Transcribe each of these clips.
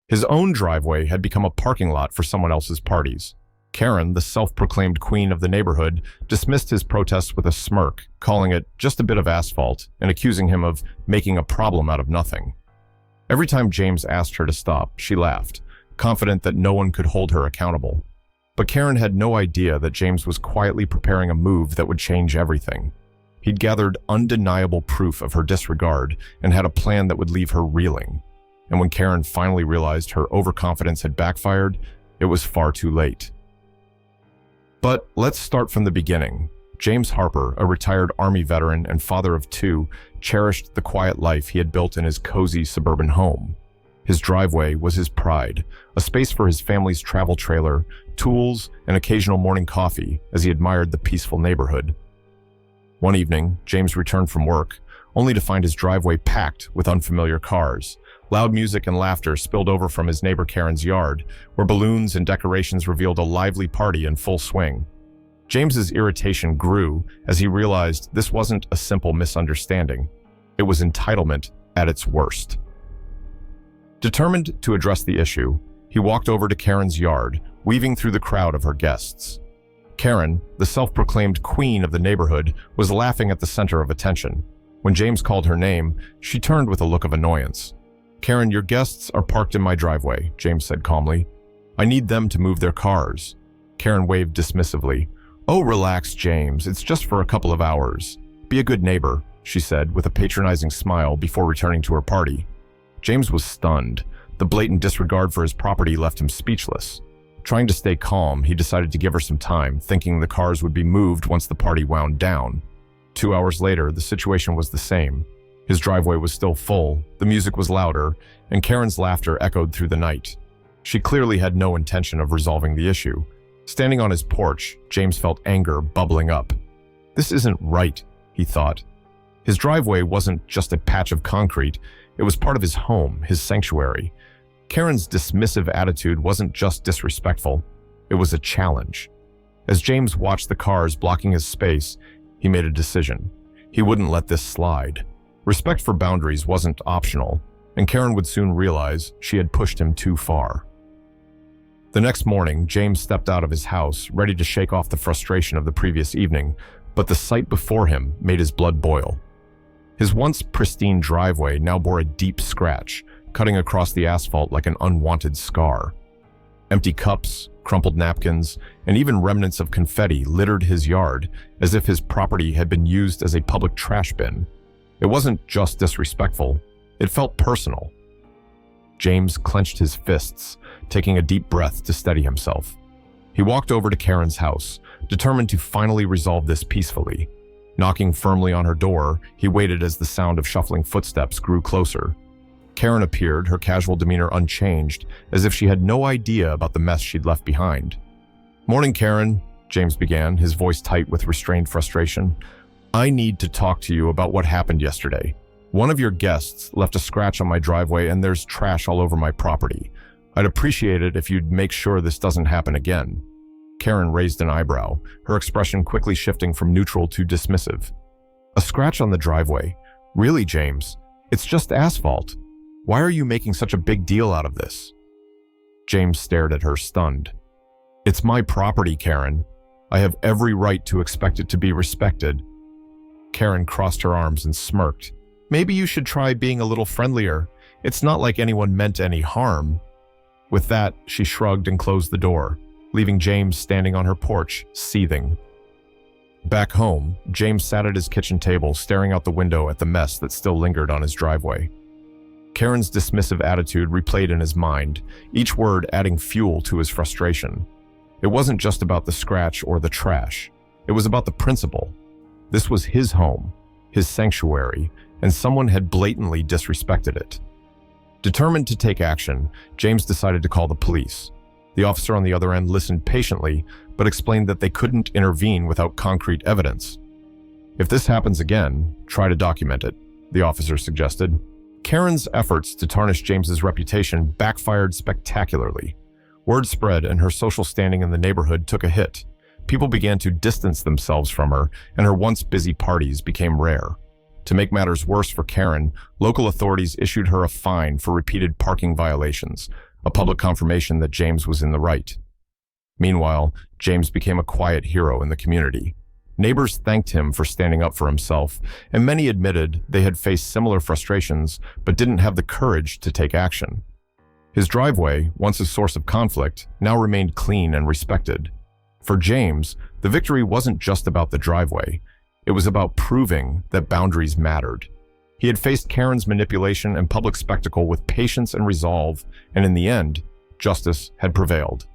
His own driveway had become a parking lot for someone else's parties. Karen, the self-proclaimed queen of the neighborhood, dismissed his protests with a smirk, calling it just a bit of asphalt and accusing him of making a problem out of nothing. Every time James asked her to stop, she laughed, confident that no one could hold her accountable. But Karen had no idea that James was quietly preparing a move that would change everything. He'd gathered undeniable proof of her disregard and had a plan that would leave her reeling. And when Karen finally realized her overconfidence had backfired, it was far too late. But let's start from the beginning. James Harper, a retired Army veteran and father of two, cherished the quiet life he had built in his cozy suburban home. His driveway was his pride, a space for his family's travel trailer, tools, and occasional morning coffee as he admired the peaceful neighborhood. One evening, James returned from work, only to find his driveway packed with unfamiliar cars. Loud music and laughter spilled over from his neighbor Karen's yard, where balloons and decorations revealed a lively party in full swing. James's irritation grew as he realized this wasn't a simple misunderstanding. It was entitlement at its worst. Determined to address the issue, he walked over to Karen's yard, weaving through the crowd of her guests. Karen, the self-proclaimed queen of the neighborhood, was laughing at the center of attention. When James called her name, she turned with a look of annoyance. "Karen, your guests are parked in my driveway," James said calmly. "I need them to move their cars." Karen waved dismissively. "Oh, relax, James. It's just for a couple of hours. Be a good neighbor," she said with a patronizing smile before returning to her party. James was stunned. The blatant disregard for his property left him speechless. Trying to stay calm, he decided to give her some time, thinking the cars would be moved once the party wound down. 2 hours later, the situation was the same. His driveway was still full, the music was louder, and Karen's laughter echoed through the night. She clearly had no intention of resolving the issue. Standing on his porch, James felt anger bubbling up. This isn't right, he thought. His driveway wasn't just a patch of concrete, it was part of his home, his sanctuary. Karen's dismissive attitude wasn't just disrespectful, it was a challenge. As James watched the cars blocking his space, he made a decision. He wouldn't let this slide. Respect for boundaries wasn't optional, and Karen would soon realize she had pushed him too far. The next morning, James stepped out of his house, ready to shake off the frustration of the previous evening, but the sight before him made his blood boil. His once pristine driveway now bore a deep scratch, cutting across the asphalt like an unwanted scar. Empty cups, crumpled napkins, and even remnants of confetti littered his yard, as if his property had been used as a public trash bin. It wasn't just disrespectful, it felt personal. James clenched his fists, taking a deep breath to steady himself. He walked over to Karen's house, determined to finally resolve this peacefully. Knocking firmly on her door, he waited as the sound of shuffling footsteps grew closer. Karen appeared, her casual demeanor unchanged, as if she had no idea about the mess she'd left behind. "Morning, Karen," James began, his voice tight with restrained frustration. "I need to talk to you about what happened yesterday. One of your guests left a scratch on my driveway and there's trash all over my property. I'd appreciate it if you'd make sure this doesn't happen again." Karen raised an eyebrow, her expression quickly shifting from neutral to dismissive. "A scratch on the driveway? Really, James? It's just asphalt. Why are you making such a big deal out of this?" James stared at her, stunned. "It's my property, Karen. I have every right to expect it to be respected." Karen crossed her arms and smirked. "Maybe you should try being a little friendlier. It's not like anyone meant any harm." With that, she shrugged and closed the door, leaving James standing on her porch, seething. Back home, James sat at his kitchen table, staring out the window at the mess that still lingered on his driveway. Karen's dismissive attitude replayed in his mind, each word adding fuel to his frustration. It wasn't just about the scratch or the trash. It was about the principle. This was his home, his sanctuary, and someone had blatantly disrespected it. Determined to take action, James decided to call the police. The officer on the other end listened patiently, but explained that they couldn't intervene without concrete evidence. "If this happens again, try to document it," the officer suggested. Karen's efforts to tarnish James's reputation backfired spectacularly. Word spread and her social standing in the neighborhood took a hit. People began to distance themselves from her, and her once busy parties became rare. To make matters worse for Karen, local authorities issued her a fine for repeated parking violations, a public confirmation that James was in the right. Meanwhile, James became a quiet hero in the community. Neighbors thanked him for standing up for himself, and many admitted they had faced similar frustrations but didn't have the courage to take action. His driveway, once a source of conflict, now remained clean and respected. For James, the victory wasn't just about the driveway. It was about proving that boundaries mattered. He had faced Karen's manipulation and public spectacle with patience and resolve, and in the end, justice had prevailed.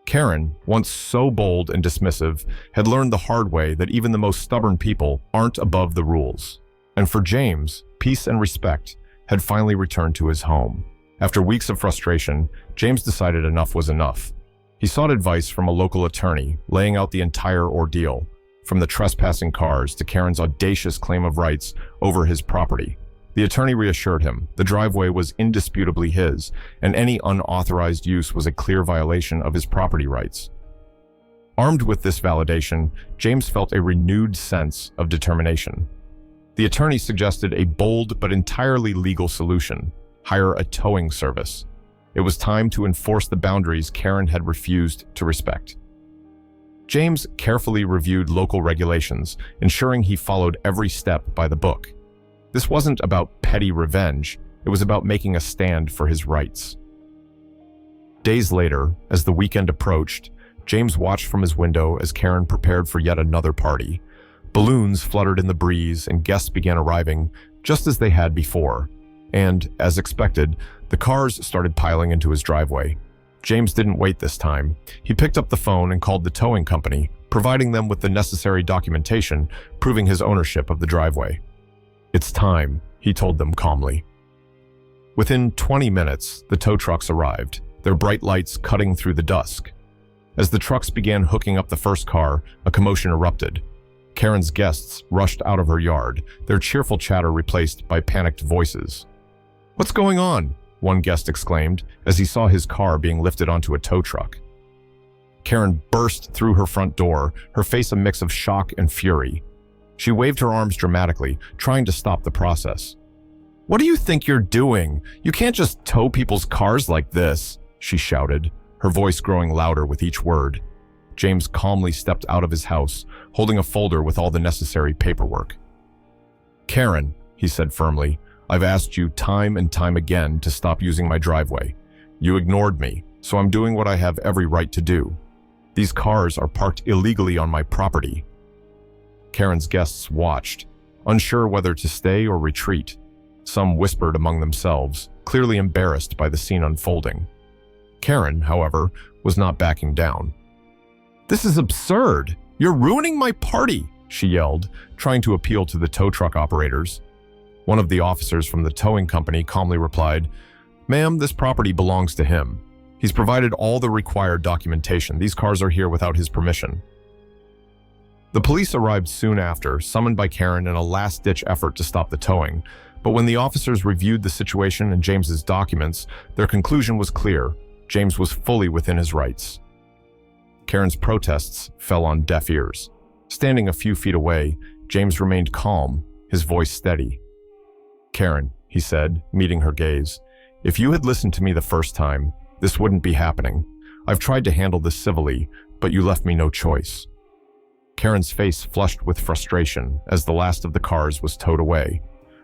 Karen, once so bold and dismissive, had learned the hard way that even the most stubborn people aren't above the rules. And for James, peace and respect had finally returned to his home. After weeks of frustration, James decided enough was enough. He sought advice from a local attorney, laying out the entire ordeal, from the trespassing cars to Karen's audacious claim of rights over his property. The attorney reassured him the driveway was indisputably his, and any unauthorized use was a clear violation of his property rights. Armed with this validation, James felt a renewed sense of determination. The attorney suggested a bold but entirely legal solution: hire a towing service. It was time to enforce the boundaries Karen had refused to respect. James carefully reviewed local regulations, ensuring he followed every step by the book. This wasn't about petty revenge, it was about making a stand for his rights. Days later, as the weekend approached, James watched from his window as Karen prepared for yet another party. Balloons fluttered in the breeze and guests began arriving, just as they had before. And, as expected, the cars started piling into his driveway. James didn't wait this time. He picked up the phone and called the towing company, providing them with the necessary documentation proving his ownership of the driveway. "It's time," he told them calmly. Within 20 minutes, the tow trucks arrived, their bright lights cutting through the dusk. As the trucks began hooking up the first car, a commotion erupted. Karen's guests rushed out of her yard, their cheerful chatter replaced by panicked voices. "What's going on?" one guest exclaimed as he saw his car being lifted onto a tow truck. Karen burst through her front door, her face a mix of shock and fury. She waved her arms dramatically, trying to stop the process. "What do you think you're doing? You can't just tow people's cars like this," she shouted, her voice growing louder with each word. James calmly stepped out of his house, holding a folder with all the necessary paperwork. "Karen," he said firmly, "I've asked you time and time again to stop using my driveway. You ignored me, so I'm doing what I have every right to do. These cars are parked illegally on my property." Karen's guests watched, unsure whether to stay or retreat. Some whispered among themselves, clearly embarrassed by the scene unfolding. Karen, however, was not backing down. "This is absurd! You're ruining my party!" she yelled, trying to appeal to the tow truck operators. One of the officers from the towing company calmly replied, "Ma'am, this property belongs to him. He's provided all the required documentation. These cars are here without his permission." The police arrived soon after, summoned by Karen in a last-ditch effort to stop the towing. But when the officers reviewed the situation and James's documents, their conclusion was clear. James was fully within his rights. Karen's protests fell on deaf ears. Standing a few feet away, James remained calm, his voice steady. "Karen," he said, meeting her gaze, "if you had listened to me the first time, this wouldn't be happening. I've tried to handle this civilly, but you left me no choice." Karen's face flushed with frustration as the last of the cars was towed away.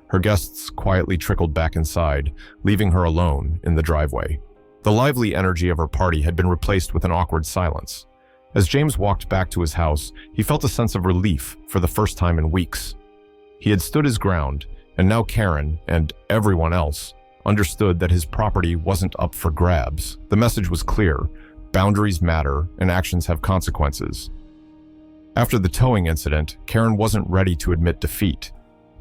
Her guests quietly trickled back inside, leaving her alone in the driveway. The lively energy of her party had been replaced with an awkward silence. As James walked back to his house, he felt a sense of relief for the first time in weeks. He had stood his ground, and now Karen, and everyone else, understood that his property wasn't up for grabs. The message was clear: boundaries matter, and actions have consequences. After the towing incident, Karen wasn't ready to admit defeat.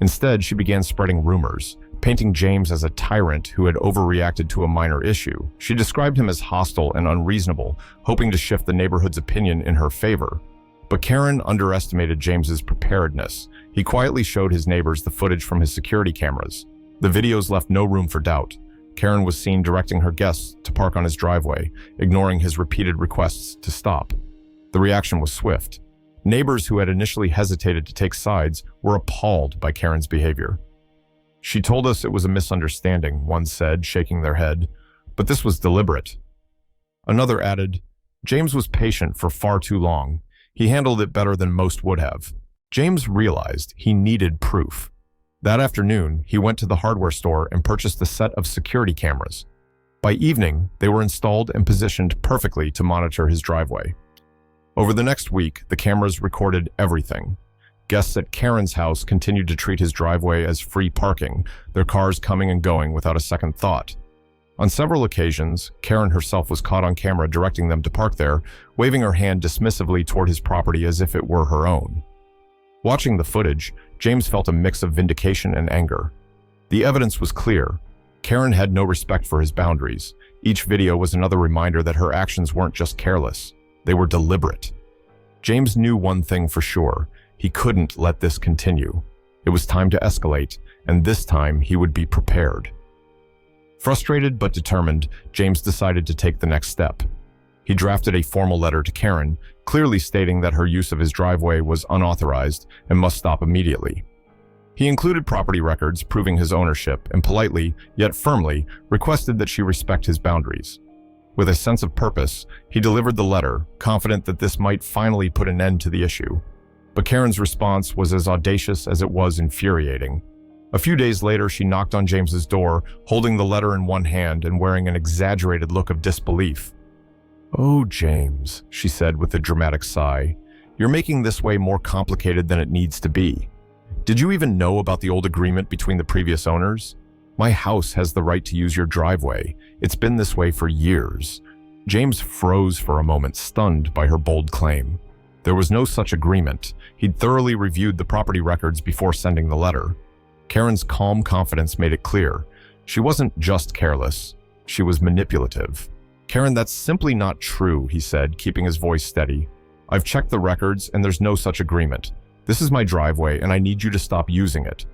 Instead, she began spreading rumors, painting James as a tyrant who had overreacted to a minor issue. She described him as hostile and unreasonable, hoping to shift the neighborhood's opinion in her favor. But Karen underestimated James's preparedness. He quietly showed his neighbors the footage from his security cameras. The videos left no room for doubt. Karen was seen directing her guests to park on his driveway, ignoring his repeated requests to stop. The reaction was swift. Neighbors who had initially hesitated to take sides were appalled by Karen's behavior. "She told us it was a misunderstanding," one said, shaking their head. but this was deliberate. Another added, James was patient for far too long. He handled it better than most would have. James realized he needed proof. That afternoon, he went to the hardware store and purchased a set of security cameras. By evening, they were installed and positioned perfectly to monitor his driveway. Over the next week, the cameras recorded everything. Guests at Karen's house continued to treat his driveway as free parking, their cars coming and going without a second thought. On several occasions, Karen herself was caught on camera directing them to park there, waving her hand dismissively toward his property as if it were her own. Watching the footage, James felt a mix of vindication and anger. The evidence was clear. Karen had no respect for his boundaries. Each video was another reminder that her actions weren't just careless, they were deliberate. James knew one thing for sure. He couldn't let this continue. It was time to escalate, and this time he would be prepared. Frustrated but determined, James decided to take the next step. He drafted a formal letter to Karen, clearly stating that her use of his driveway was unauthorized and must stop immediately. He included property records proving his ownership and politely, yet firmly, requested that she respect his boundaries. With a sense of purpose, he delivered the letter, confident that this might finally put an end to the issue. But Karen's response was as audacious as it was infuriating. A few days later, she knocked on James's door, holding the letter in one hand and wearing an exaggerated look of disbelief. "Oh, James," she said with a dramatic sigh, "you're making this way more complicated than it needs to be. Did you even know about the old agreement between the previous owners? My house has the right to use your driveway. It's been this way for years." James froze for a moment, stunned by her bold claim. There was no such agreement. He'd thoroughly reviewed the property records before sending the letter. Karen's calm confidence made it clear. She wasn't just careless. She was manipulative. "Karen, that's simply not true," he said, keeping his voice steady. "I've checked the records and there's no such agreement. This is my driveway and I need you to stop using it."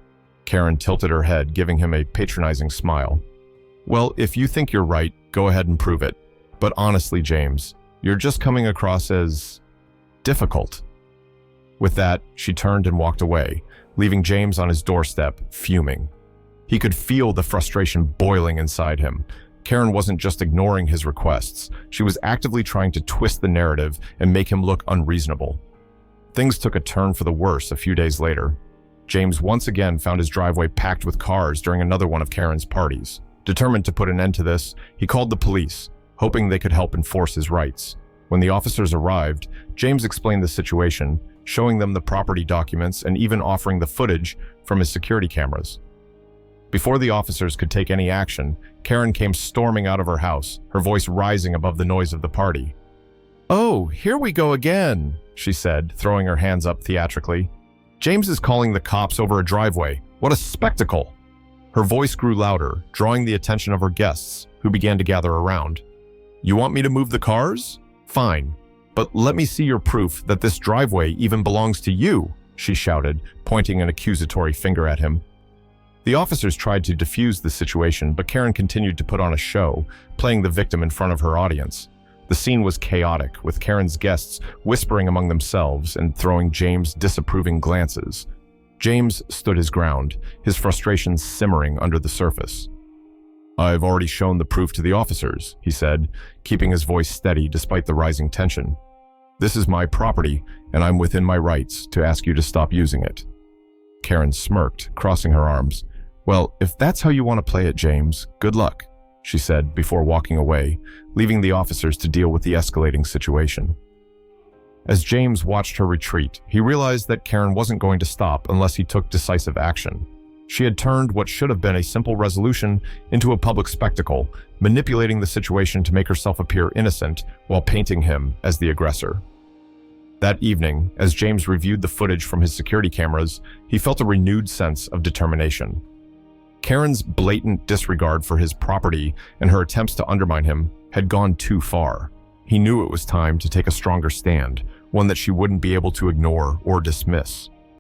Karen tilted her head, giving him a patronizing smile. "Well, if you think you're right, go ahead and prove it. But honestly, James, you're just coming across as difficult." With that, she turned and walked away, leaving James on his doorstep, fuming. He could feel the frustration boiling inside him. Karen wasn't just ignoring his requests. She was actively trying to twist the narrative and make him look unreasonable. Things took a turn for the worse a few days later. James once again found his driveway packed with cars during another one of Karen's parties. Determined to put an end to this, he called the police, hoping they could help enforce his rights. When the officers arrived, James explained the situation, showing them the property documents and even offering the footage from his security cameras. Before the officers could take any action, Karen came storming out of her house, her voice rising above the noise of the party. "Oh, here we go again," she said, throwing her hands up theatrically. "James is calling the cops over a driveway. What a spectacle!" Her voice grew louder, drawing the attention of her guests, who began to gather around. "You want me to move the cars? Fine. But let me see your proof that this driveway even belongs to you," she shouted, pointing an accusatory finger at him. The officers tried to defuse the situation, but Karen continued to put on a show, playing the victim in front of her audience. The scene was chaotic, with Karen's guests whispering among themselves and throwing James disapproving glances. James stood his ground, his frustrations simmering under the surface. "I've already shown the proof to the officers," he said, keeping his voice steady despite the rising tension. "This is my property, and I'm within my rights to ask you to stop using it." Karen smirked, crossing her arms. "Well, if that's how you want to play it, James, good luck," she said before walking away, leaving the officers to deal with the escalating situation. As James watched her retreat, he realized that Karen wasn't going to stop unless he took decisive action. She had turned what should have been a simple resolution into a public spectacle, manipulating the situation to make herself appear innocent while painting him as the aggressor. That evening, as James reviewed the footage from his security cameras, he felt a renewed sense of determination. Karen's blatant disregard for his property and her attempts to undermine him had gone too far. He knew it was time to take a stronger stand, one that she wouldn't be able to ignore or dismiss.